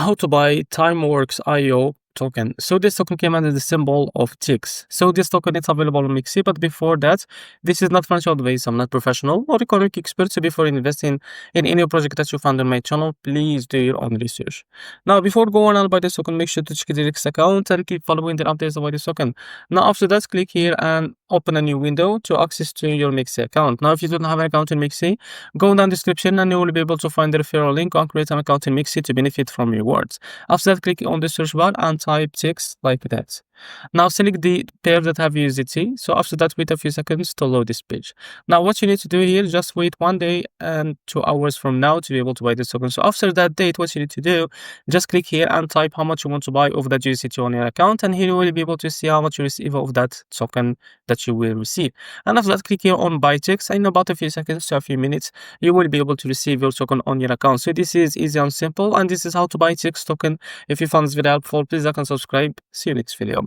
how to buy timeworx IO token. So this token came under the symbol of TIX. So this token is available on Mexc, but before that, this is not financial advice. I'm not professional or economic expert. So before investing in any project that you find on my channel, please do your own research. Now, before going on by this token, make sure to check the TIX account and keep following the updates about this token. Now, after that, click here and open a new window to access to your Mexc account. Now, if you don't have an account in Mexc, go down the description and you will be able to find the referral link and create an account in Mexc to benefit from rewards. After that, click on the search bar and type TIX like that. Now select the pair that have USDT. So after that, wait a few seconds to load this page. Now what you need to do here, just wait 1 day and 2 hours from now to be able to buy this token. So after that date, what you need to do, just click here and type how much you want to buy of that USDT on your account, and here you will be able to see how much you receive of that token that you will receive. And after that, click here on buy TIX, and in about a few seconds to a few minutes, you will be able to receive your token on your account. So this is easy and simple, and this is how to buy TIX token. If you found this video helpful, please like and subscribe. See you next video.